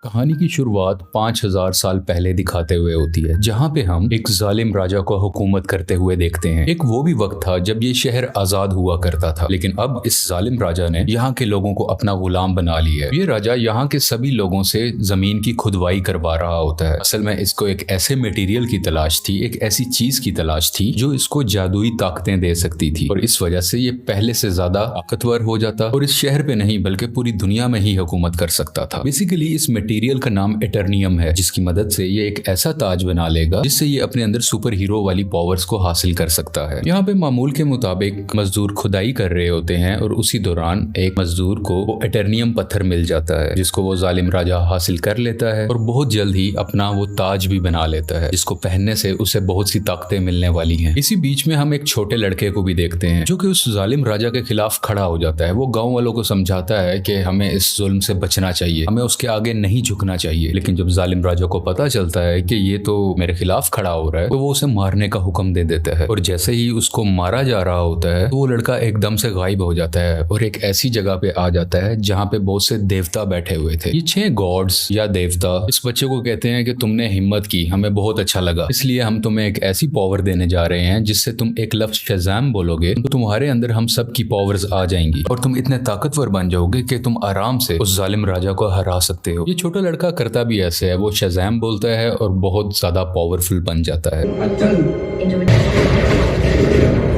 कहानी की शुरुआत 5000 साल पहले दिखाते हुए होती है, जहाँ पे हम एक जालिम राजा को हुकूमत करते हुए देखते हैं। एक वो भी वक्त था जब ये शहर आजाद हुआ करता था, लेकिन अब इस जालिम राजा ने यहाँ के लोगों को अपना गुलाम बना लिया है। ये राजा यहाँ के सभी लोगों से जमीन की खुदवाई करवा रहा होता है। असल में इसको एक ऐसे मटेरियल की तलाश थी, एक ऐसी चीज की तलाश थी जो इसको जादुई ताकतें दे सकती थी, और इस वजह से ये पहले से ज्यादा ताकतवर हो जाता और इस शहर पे नहीं बल्कि पूरी दुनिया में ही हुकूमत कर सकता था। बेसिकली इस मटेरियल का नाम एटर्नियम है, जिसकी मदद से ये एक ऐसा ताज बना लेगा जिससे ये अपने अंदर सुपर हीरो वाली पावर्स को हासिल कर सकता है। यहाँ पे मामूल के मुताबिक मजदूर खुदाई कर रहे होते हैं और उसी दौरान एक मजदूर को वो एटर्नियम पत्थर मिल जाता है, जिसको वो जालिम राजा हासिल कर लेता है और बहुत जल्द ही अपना वो ताज भी बना लेता है, जिसको पहनने से उसे बहुत सी ताकतें मिलने वाली हैं। इसी बीच में हम एक छोटे लड़के को भी देखते हैं जो कि उस जालिम राजा के खिलाफ खड़ा हो जाता है। वो गाँव वालों को समझाता है कि हमें इस जुल्म से बचना चाहिए, हमें उसके आगे नहीं झुकना चाहिए। लेकिन जब जालिम राजा को पता चलता है कि ये तो मेरे खिलाफ खड़ा हो रहा है, तो वो उसे मारने का हुक्म दे देता है। और जैसे ही उसको मारा जा रहा होता है तो वो लड़का एकदम से गायब हो जाता है और एक ऐसी जगह पे आ जाता है जहाँ पे बहुत से देवता बैठे हुए थे। ये 6 गॉड्स या देवता इस बच्चे को कहते हैं कि तुमने हिम्मत की, हमें बहुत अच्छा लगा, इसलिए हम तुम्हें एक ऐसी पावर देने जा रहे हैं जिससे तुम एक लफ्ज शज़ाम बोलोगे तो तुम्हारे अंदर हम सब की पावर्स आ जाएंगी और तुम इतने ताकतवर बन जाओगे कि तुम आराम से उस जालिम राजा को हरा सकते हो। ये छोटा लड़का करता भी ऐसे है, वो शज़ाम बोलता है और बहुत ज्यादा पावरफुल बन जाता है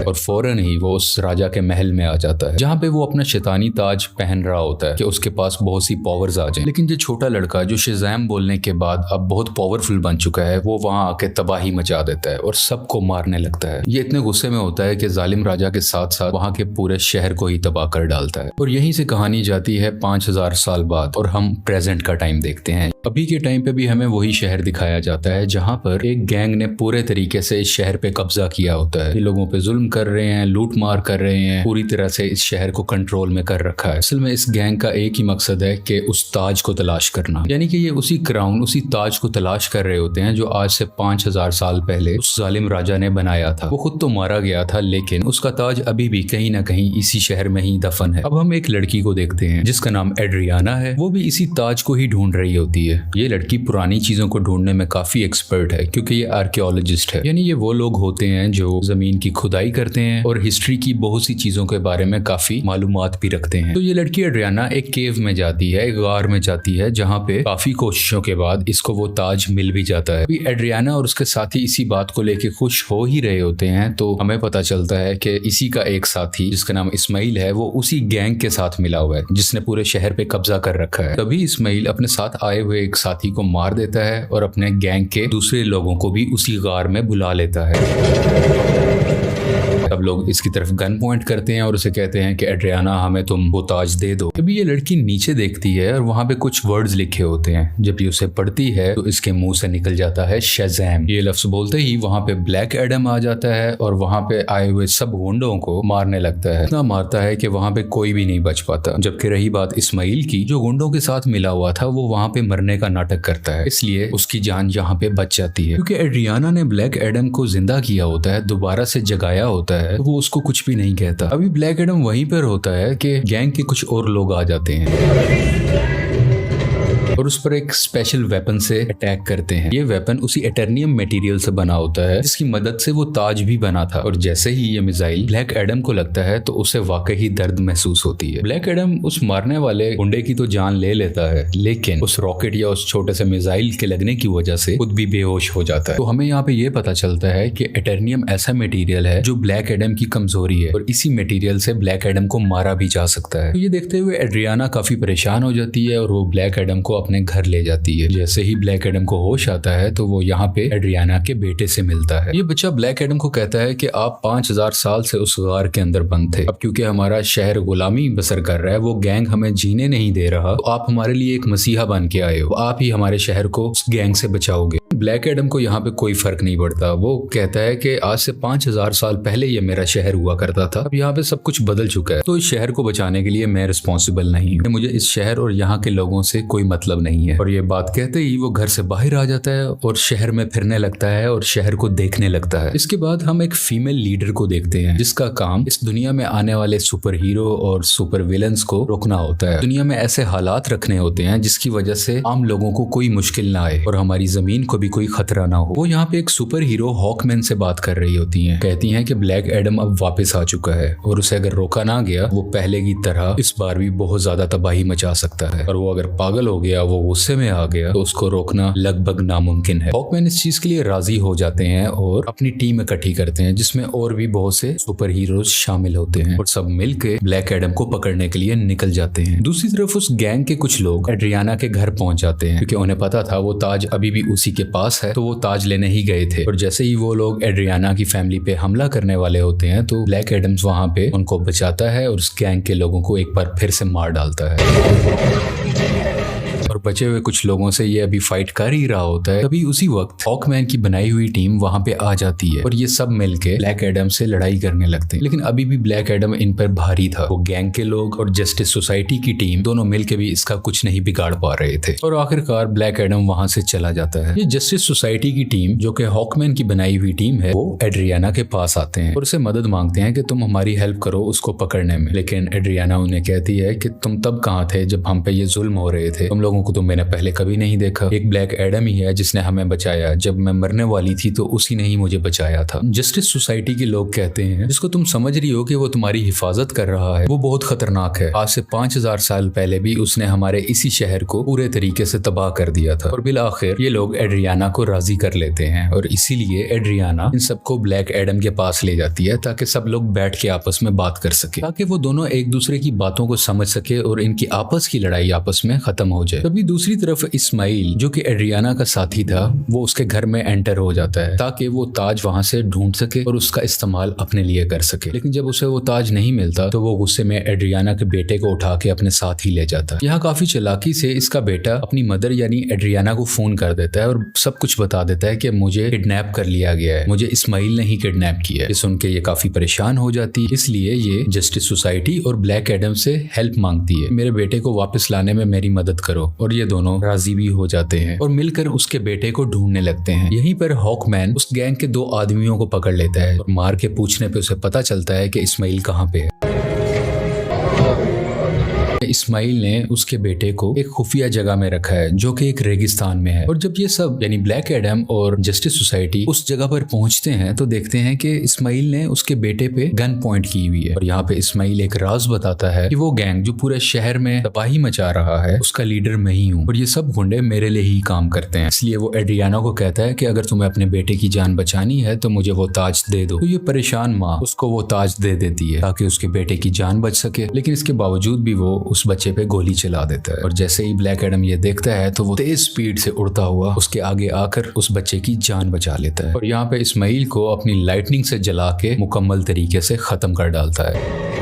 और फौरन ही वो उस राजा के महल में आ जाता है, जहाँ पे वो अपना शैतानी ताज पहन रहा होता है कि उसके पास बहुत सी पावर्स आ जाएं। लेकिन ये छोटा लड़का जो शज़ाम बोलने के बाद अब बहुत पावरफुल बन चुका है, वो वहाँ आके तबाही मचा देता है और सबको मारने लगता है। ये इतने गुस्से में होता है कि जालिम राजा के साथ साथ वहाँ के पूरे शहर को ही तबाह कर डालता है। और यहीं से कहानी जाती है 5000 साल बाद और हम प्रेजेंट का टाइम देखते हैं। अभी के टाइम पे भी हमें वही शहर दिखाया जाता है जहाँ पर एक गैंग ने पूरे तरीके से इस शहर पे कब्जा किया होता है। ये लोगों पे जुल्म कर रहे हैं, लूट मार कर रहे हैं, पूरी तरह से इस शहर को कंट्रोल में कर रखा है। असल में इस गैंग का एक ही मकसद है कि उस ताज को तलाश करना, यानी कि ये उसी क्राउन, उसी ताज को तलाश कर रहे होते हैं जो आज से 5000 साल पहले उस जालिम राजा ने बनाया था। वो खुद तो मारा गया था, लेकिन उसका ताज अभी भी कहीं ना कहीं इसी शहर में ही दफन है। अब हम एक लड़की को देखते हैं जिसका नाम एड्रियाना है। वो भी इसी ताज को ही ढूंढ रही होती है। ये लड़की पुरानी चीजों को ढूंढने में काफी एक्सपर्ट है, क्योंकि ये आर्कियोलॉजिस्ट है, यानी ये वो लोग होते हैं जो जमीन की खुदाई करते हैं और हिस्ट्री की बहुत सी चीजों के बारे में काफी मालूमात भी रखते हैं। तो ये लड़की एड्रियाना एक केव में जाती है, एक गार में जाती है, जहाँ पे काफी कोशिशों के बाद इसको वो ताज मिल भी जाता है। एड्रियाना और उसके साथी इसी बात को लेके खुश हो ही रहे होते हैं, तो हमें पता चलता है कि इसी का एक साथी जिसका नाम इस्माइल है, वो उसी गैंग के साथ मिला हुआ है जिसने पूरे शहर पे कब्जा कर रखा है। तभी इस्माइल अपने साथ आए हुए एक साथी को मार देता है और अपने गैंग के दूसरे लोगों को भी उसी गार में बुला लेता है। अब लोग इसकी तरफ गन पॉइंट करते हैं और उसे कहते हैं कि एड्रियाना, हमें तुम वो ताज दे दो। तभी ये लड़की नीचे देखती है और वहां पे कुछ वर्ड्स लिखे होते हैं। जब ये उसे पढ़ती है तो इसके मुंह से निकल जाता है शज़ाम। ये लफ्ज बोलते ही वहां पे ब्लैक एडम आ जाता है और वहां पे आए हुए सब गुंडों को मारने लगता है। इतना मारता है कि वहां पे कोई भी नहीं बच पाता। जबकि रही बात इस्माइल की, जो गुंडों के साथ मिला हुआ था, वो वहां पे मरने का नाटक करता है, इसलिए उसकी जान यहाँ पे बच जाती है। क्योंकि एड्रियाना ने ब्लैक एडम को जिंदा किया होता है, दोबारा से जगाया होता है, तो वो उसको कुछ भी नहीं कहता। अभी ब्लैक एडम वहीं पर होता है कि गैंग के कुछ और लोग आ जाते हैं और उस पर एक स्पेशल वेपन से अटैक करते हैं। ये वेपन उसी एटर्नियम मटेरियल से बना होता है जिसकी मदद से वो ताज भी बना था। और जैसे ही ये मिसाइल ब्लैक एडम को लगता है तो उसे वाकई दर्द महसूस होती है। ब्लैक एडम उस मारने वाले गुंडे की तो जान ले लेता है, लेकिन उस रॉकेट या उस छोटे से मिसाइल के लगने की वजह से खुद भी बेहोश हो जाता है। तो हमें यहाँ पे ये पता चलता है कि एटर्नियम ऐसा मटेरियल है जो ब्लैक एडम की कमजोरी है और इसी मटेरियल से ब्लैक एडम को मारा भी जा सकता है। तो ये देखते हुए एड्रियाना काफी परेशान हो जाती है और वो ब्लैक एडम को अपने घर ले जाती है। जैसे ही ब्लैक एडम को होश आता है तो वो यहाँ पे एड्रियाना के बेटे से मिलता है। ये बच्चा ब्लैक एडम को कहता है कि आप 5000 साल से उस गार के अंदर बंद थे, अब क्योंकि हमारा शहर गुलामी बसर कर रहा है, वो गैंग हमें जीने नहीं दे रहा, तो आप हमारे लिए एक मसीहा बन के आए हो, आप ही हमारे शहर को उस गैंग से बचाओगे। ब्लैक एडम को यहाँ पे कोई फर्क नहीं पड़ता। वो कहता है कि आज से 5000 साल पहले ये मेरा शहर हुआ करता था, अब यहाँ पे सब कुछ बदल चुका है, तो इस शहर को बचाने के लिए मैं रिस्पॉन्सिबल नहीं हूँ, मुझे इस शहर और यहाँ के लोगों से कोई मतलब नहीं है। और ये बात कहते ही वो घर से बाहर आ जाता है और शहर में फिरने लगता है और शहर को देखने लगता है। इसके बाद हम एक फीमेल लीडर को देखते हैं जिसका काम इस दुनिया में आने वाले सुपर हीरो और सुपर विलन्स को रोकना होता है। दुनिया में ऐसे हालात रखने होते हैं जिसकी वजह से आम लोगों को कोई मुश्किल ना आए और हमारी जमीन को भी कोई खतरा ना हो। वो यहाँ पे एक सुपर हीरो हॉकमैन से बात कर रही होती हैं। कहती हैं कि ब्लैक एडम अब वापस आ चुका है और उसे अगर रोका ना गया वो पहले की तरह इस बार भी बहुत ज्यादा तबाही मचा सकता है, और वो अगर पागल हो गया, वो गुस्से में आ गया, तो उसको रोकना लगभग नामुमकिन है। हॉकमैन इस चीज के लिए राजी हो जाते हैं और अपनी टीम इकट्ठी करते हैं जिसमें और भी बहुत से सुपर हीरोज शामिल होते हैं और सब मिलकर ब्लैक एडम को पकड़ने के लिए निकल जाते हैं। दूसरी तरफ उस गैंग के कुछ लोग एड्रियाना के घर पहुंच जाते हैं क्योंकि उन्हें पता था वो ताज अभी भी उसी के पास है, तो वो ताज लेने ही गए थे। और जैसे ही वो लोग एड्रियाना की फैमिली पे हमला करने वाले होते हैं तो ब्लैक एडम्स वहां पे उनको बचाता है और उस गैंग के लोगों को एक बार फिर से मार डालता है। और बचे हुए कुछ लोगों से ये अभी फाइट कर ही रहा होता है, तभी उसी वक्त हॉकमैन की बनाई हुई टीम वहां पे आ जाती है और ये सब मिलके ब्लैक एडम से लड़ाई करने लगते हैं। लेकिन अभी भी ब्लैक एडम इन पर भारी था। वो गैंग के लोग और जस्टिस सोसाइटी की टीम दोनों मिलके भी इसका कुछ नहीं बिगाड़ पा रहे थे और आखिरकार ब्लैक एडम वहां से चला जाता है। ये जस्टिस सोसाइटी की टीम जो कि हॉकमैन की बनाई हुई टीम है, वो एड्रियाना के पास आते हैं और उसे मदद मांगते हैं कि तुम हमारी हेल्प करो उसको पकड़ने में। लेकिन एड्रियाना उन्हें कहती है कि तुम तब कहाँ थे जब हम पे ये जुल्म हो रहे थे, तुम लोगों को तो मैंने पहले कभी नहीं देखा। एक ब्लैक एडम ही है जिसने हमें बचाया, जब मैं मरने वाली थी तो उसी ने ही मुझे बचाया था। जस्टिस सोसाइटी के लोग कहते हैं जिसको तुम समझ रही हो कि वो तुम्हारी हिफाजत कर रहा है, वो बहुत खतरनाक है। आज से 5000 साल पहले भी उसने हमारे इसी शहर को पूरे तरीके से तबाह कर दिया था। और बिल आखिर ये लोग एड्रियाना को राजी कर लेते हैं और इसीलिए एड्रियाना इन सबको ब्लैक एडम के पास ले जाती है ताकि सब लोग बैठ के आपस में बात कर सके, ताकि वो दोनों एक दूसरे की बातों को समझ सके और इनकी आपस की लड़ाई आपस में खत्म हो जाए। तभी दूसरी तरफ इस्माइल जो कि एड्रियाना का साथी था, वो उसके घर में एंटर हो जाता है ताकि वो ताज वहां से ढूंढ सके और उसका इस्तेमाल अपने लिए कर सके। लेकिन जब उसे वो ताज नहीं मिलता तो वो गुस्से में एड्रियाना के बेटे को उठा के अपने साथ ही ले जाता है। यहाँ काफी चालाकी से इसका बेटा अपनी मदर यानी एड्रियाना को फोन कर देता है और सब कुछ बता देता है कि मुझे किडनैप कर लिया गया है, मुझे इस्माइल ने ही किडनैप किया है। ये सुन के ये काफी परेशान हो जाती है, इसलिए ये जस्टिस सोसाइटी और ब्लैक एडम से हेल्प मांगती है, मेरे बेटे को वापस लाने में मेरी मदद करो। और ये दोनों राजी भी हो जाते हैं और मिलकर उसके बेटे को ढूंढने लगते हैं। यहीं पर हॉकमैन उस गैंग के 2 आदमियों को पकड़ लेता है और मार के पूछने पे उसे पता चलता है कि इस्माइल कहाँ पे है। इस्माइल ने उसके बेटे को एक खुफिया जगह में रखा है जो कि एक रेगिस्तान में है। और जब ये सब यानी ब्लैक एडम और जस्टिस सोसाइटी उस जगह पर पहुंचते हैं तो देखते हैं कि इस्माइल ने उसके बेटे पे गन पॉइंट की हुई है। और यहाँ पे इस्माइल एक राज बताता है कि वो गैंग जो पूरे शहर में तबाही मचा रहा है उसका लीडर मैं ही हूँ और ये सब गुंडे मेरे लिए ही काम करते हैं। इसलिए वो एड्रियाना को कहता है कि अगर तुम्हें अपने बेटे की जान बचानी है तो मुझे वो ताज दे दो। तो ये परेशान माँ उसको वो ताज दे देती है ताकि उसके बेटे की जान बच सके, लेकिन इसके बावजूद भी वो उस बच्चे पे गोली चला देता है। और जैसे ही ब्लैक एडम ये देखता है तो वो तेज स्पीड से उड़ता हुआ उसके आगे आकर उस बच्चे की जान बचा लेता है और यहाँ पे इस्माइल को अपनी लाइटनिंग से जला के मुकम्मल तरीके से खत्म कर डालता है।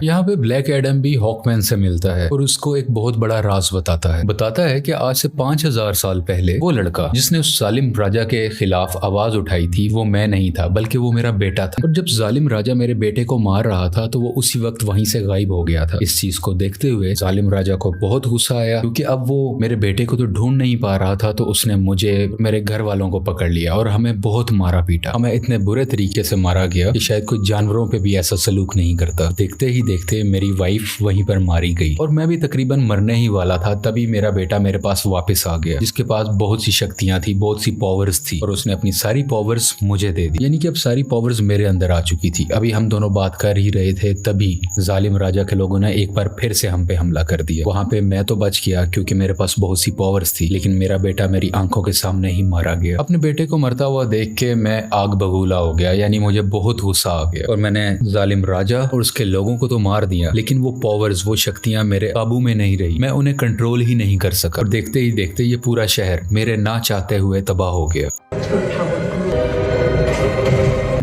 यहाँ पे ब्लैक एडम भी हॉकमैन से मिलता है और उसको एक बहुत बड़ा राज बताता है कि आज से 5000 साल पहले वो लड़का जिसने उस जालिम राजा के खिलाफ आवाज उठाई थी वो मैं नहीं था बल्कि वो मेरा बेटा था। और जब जालिम राजा मेरे बेटे को मार रहा था तो वो उसी वक्त वहीं से गायब हो गया था। इस चीज को देखते हुए जालिम राजा को बहुत गुस्सा आया क्योंकि अब वो मेरे बेटे को तो ढूंढ नहीं पा रहा था, तो उसने मुझे मेरे घर वालों को पकड़ लिया और हमें बहुत मारा पीटा। हमें इतने बुरे तरीके से मारा गया कि शायद कोई जानवरों पे भी ऐसा सलूक नहीं करता। देखते ही देखते मेरी वाइफ वहीं पर मारी गई और मैं भी तकरीबन मरने ही वाला था, तभी मेरा बेटा मेरे पास वापस आ गया जिसके पास बहुत सी शक्तियां थी, बहुत सी पावर्स थी और उसने अपनी सारी पावर्स मुझे दे दी, यानी कि अब सारी पावर्स मेरे अंदर आ चुकी थी। अभी हम दोनों बात कर ही रहे थे तभी जालिम राजा के लोगों ने एक बार फिर से हम पे हमला कर दिया। वहां पे मैं तो बच गया क्योंकि मेरे पास बहुत सी पावर्स थी, लेकिन मेरा बेटा मेरी आंखों के सामने ही मारा गया। अपने बेटे को मरता हुआ देख के मैं आग बगूला हो गया, यानी मुझे बहुत गुस्सा आ गया और मैंने जालिम राजा और उसके लोगों को तो मार दिया, लेकिन वो पावर्स वो शक्तियां मेरे काबू में नहीं रही, मैं उन्हें कंट्रोल ही नहीं कर सका और देखते ही देखते ये पूरा शहर मेरे ना चाहते हुए तबाह हो गया।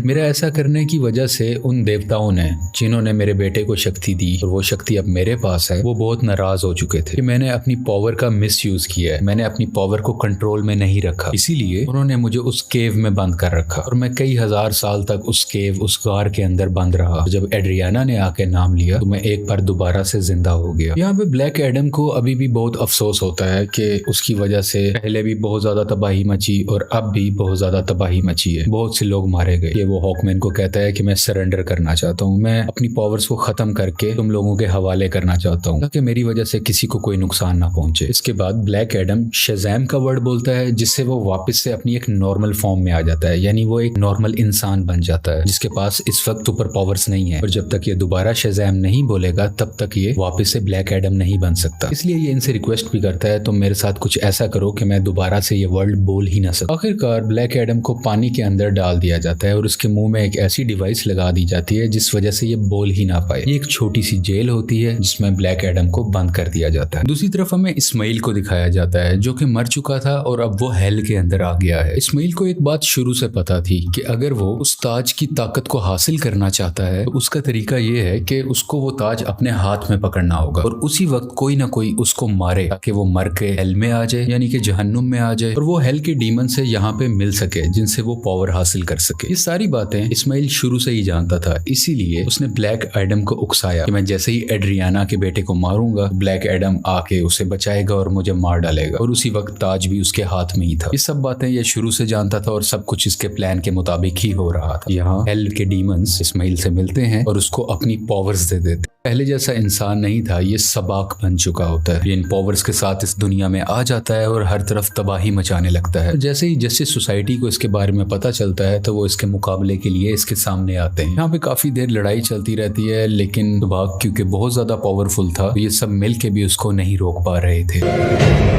मेरा ऐसा करने की वजह से उन देवताओं ने, जिन्होंने मेरे बेटे को शक्ति दी और वो शक्ति अब मेरे पास है, वो बहुत नाराज हो चुके थे कि मैंने अपनी पावर का मिसयूज किया है, मैंने अपनी पावर को कंट्रोल में नहीं रखा। इसीलिए उन्होंने मुझे उस केव में बंद कर रखा और मैं कई हजार साल तक उस केव, उस गार के अंदर बंद रहा। जब एड्रियाना ने आके नाम लिया तो मैं एक बार दोबारा से जिंदा हो गया। यहाँ पे ब्लैक एडम को अभी भी बहुत अफसोस होता है कि उसकी वजह से पहले भी बहुत ज्यादा तबाही मची और अब भी बहुत ज्यादा तबाही मची है, बहुत से लोग मारे गए। ये वो हॉकमैन को कहता है कि मैं सरेंडर करना चाहता हूँ, मैं अपनी पावर्स को खत्म करके तुम लोगों के हवाले करना चाहता हूँ ताकि मेरी वजह से किसी को कोई नुकसान ना पहुंचे। इसके बाद ब्लैक एडम शज़ैम का वर्ड बोलता है, जिससे वो वापस से अपनी एक नॉर्मल फॉर्म में आ जाता है, यानी वो एक नॉर्मल इंसान बन जाता है जिसके पास इस वक्त सुपर पावर्स नहीं है। और जब तक ये दोबारा शज़ैम नहीं बोलेगा तब तक ये वापस से ब्लैक एडम नहीं बन सकता। इसलिए ये इनसे रिक्वेस्ट भी करता है, तुम मेरे साथ कुछ ऐसा करो कि मैं दोबारा से ये वर्ल्ड बोल ही ना सकूं। आखिरकार ब्लैक एडम को पानी के अंदर डाल दिया जाता है और उसके मुंह में एक ऐसी डिवाइस लगा दी जाती है जिस वजह से ये बोल ही ना पाए। ये एक छोटी सी जेल होती है जिसमें ब्लैक एडम को बंद कर दिया जाता है। दूसरी तरफ हमें इस्माइल को दिखाया जाता है जो कि मर चुका था और अब वो हेल के अंदर आ गया है। इस्माइल को एक बात शुरू से पता थी कि अगर वो उस ताज की ताकत को हासिल करना चाहता है तो उसका तरीका ये है कि उसको वो ताज अपने हाथ में पकड़ना होगा और उसी वक्त कोई ना कोई उसको मारे ताकि वो मर के हेल में आ जाए, यानी कि जहन्नुम में आ जाए और वो हेल के डीमन से यहाँ पे मिल सके जिनसे वो पावर हासिल कर सके। ये सारी बातें इस्माइल शुरू से ही जानता था, इसीलिए उसने ब्लैक एडम को उकसाया कि मैं जैसे ही एड्रियाना के बेटे को मारूंगा ब्लैक एडम आके उसे बचाएगा और मुझे मार डालेगा और उसी वक्त ताज भी उसके हाथ में ही था। ये सब बातें ये शुरू से जानता था और सब कुछ इसके प्लान के मुताबिक ही हो रहा था। यहाँ हेल के डीमंस इस्माइल से मिलते हैं और उसको अपनी पावर्स दे देते। पहले जैसा इंसान नहीं था, ये सबाक बन चुका होता है। ये इन पावर्स के साथ इस दुनिया में आ जाता है और हर तरफ तबाही मचाने लगता है। जैसे ही जस्टिस सोसाइटी को इसके बारे में पता चलता है तो वो इसके मुकाबले के लिए इसके सामने आते हैं। यहाँ पे काफी देर लड़ाई चलती रहती है, लेकिन सबाक क्योंकि बहुत ज्यादा पावरफुल था तो ये सब मिल के भी उसको नहीं रोक पा रहे थे।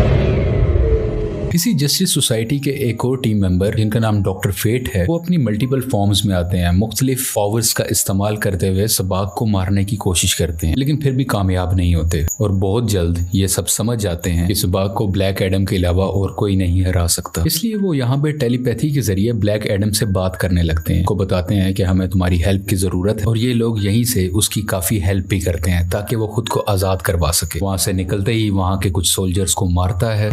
इसी जस्टिस सोसाइटी के एक और टीम मेंबर जिनका नाम डॉक्टर फेट है, वो अपनी मल्टीपल फॉर्म्स में आते हैं, मुख्तलिफ पावर्स का इस्तेमाल करते हुए सबाक को मारने की कोशिश करते हैं, लेकिन फिर भी कामयाब नहीं होते और बहुत जल्द ये सब समझ जाते हैं कि सबाक को ब्लैक एडम के अलावा और कोई नहीं हरा सकता। इसलिए वो यहाँ पे टेलीपैथी के जरिए ब्लैक एडम से बात करने लगते हैं, को बताते हैं कि हमें तुम्हारी हेल्प की जरूरत है और ये लोग यहीं से उसकी काफी हेल्प भी करते हैं ताकि वो खुद को आजाद करवा सके। वहां से निकलते ही वहां के कुछ सोल्जर्स को मारता है,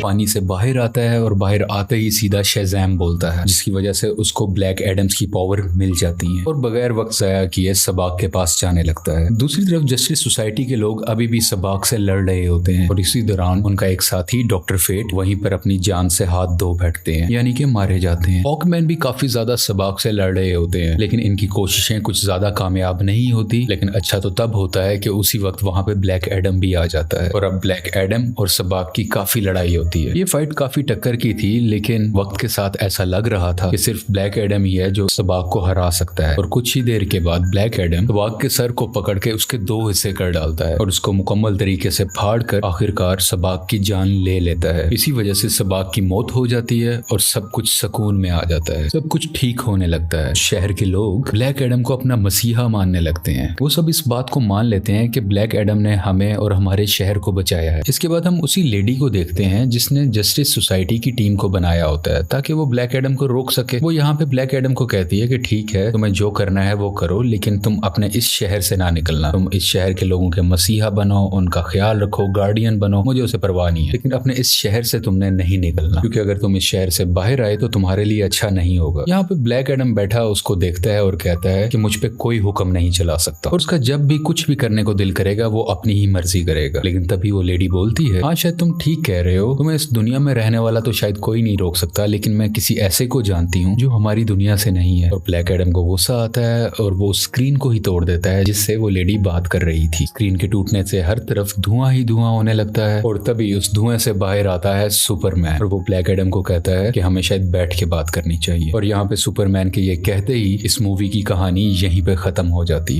पानी से बाहर आता है और बाहर आते ही सीधा शज़ैम बोलता है, जिसकी वजह से उसको ब्लैक एडम्स की पावर मिल जाती है और बगैर वक्त जाया किए सबाक के पास जाने लगता है। दूसरी तरफ जस्टिस सोसाइटी के लोग अभी भी सबाक से लड़ रहे होते हैं और इसी दौरान उनका एक साथी डॉक्टर फेट वहीं पर अपनी जान से हाथ धो बैठते हैं, यानी कि मारे जाते हैं। हॉकमैन भी काफी ज्यादा सबाक से लड़ रहे होते हैं, लेकिन इनकी कोशिशें कुछ ज्यादा कामयाब नहीं होती। लेकिन अच्छा तो तब होता है कि उसी वक्त वहां पे ब्लैक एडम भी आ जाता है और अब ब्लैक एडम और सबाक की काफी लड़ाई होती है। ये फाइट काफी टक्कर की थी, लेकिन वक्त के साथ ऐसा लग रहा था कि सिर्फ ब्लैक एडम ही है जो सबाक को हरा सकता है। और कुछ ही देर के बाद ब्लैक एडम सबाक के सर को पकड़ के उसके दो हिस्से कर डालता है और उसको मुकम्मल तरीके से फाड़ कर आखिरकार सबाक की जान ले लेता है। इसी वजह से सबाक की मौत हो जाती है और सब कुछ सुकून में आ जाता है, सब कुछ ठीक होने लगता है। शहर के लोग ब्लैक एडम को अपना मसीहा मानने लगते हैं। वो सब इस बात को मान लेते हैं कि ब्लैक एडम ने हमें और हमारे शहर को बचाया है। इसके बाद हम उसी लेडी को देखते हैं जिसने जस्टिस सोसाइटी की टीम को बनाया होता है ताकि वो ब्लैक एडम को रोक सके। वो यहाँ पे ब्लैक एडम को कहती है कि ठीक है, तुम्हें जो करना है वो करो, लेकिन तुम अपने इस शहर से ना निकलना। तुम इस शहर के लोगों के मसीहा बनो, उनका ख्याल रखो, गार्डियन बनो, मुझे उसे परवाह नहीं है, लेकिन अपने इस शहर से तुमने नहीं निकलना, क्योंकि अगर तुम इस शहर से बाहर आए तो तुम्हारे लिए अच्छा नहीं होगा। यहाँ पे ब्लैक एडम बैठा उसको देखता है और कहता है कि मुझ पे कोई हुक्म नहीं चला सकता और उसका जब भी कुछ भी करने को दिल करेगा वो अपनी ही मर्जी करेगा। लेकिन तभी वो लेडी बोलती है, हाँ शायद तुम ठीक कह रहे हो, तुम्हें इस दुनिया में रहने वाला तो शायद कोई नहीं रोक सकता, लेकिन मैं किसी ऐसे को जानती हूँ जो हमारी दुनिया से नहीं है। और ब्लैक एडम को गुस्सा आता है और वो स्क्रीन को ही तोड़ देता है जिससे वो लेडी बात कर रही थी। स्क्रीन के टूटने से हर तरफ धुआं ही धुआं होने लगता है और तभी उस धुएं से बाहर आता है सुपरमैन और वो ब्लैक एडम को कहता है कि हमें शायद बैठ के बात करनी चाहिए। और यहाँ पे सुपरमैन के ये कहते ही इस मूवी की कहानी यहीं पे खत्म हो जाती है।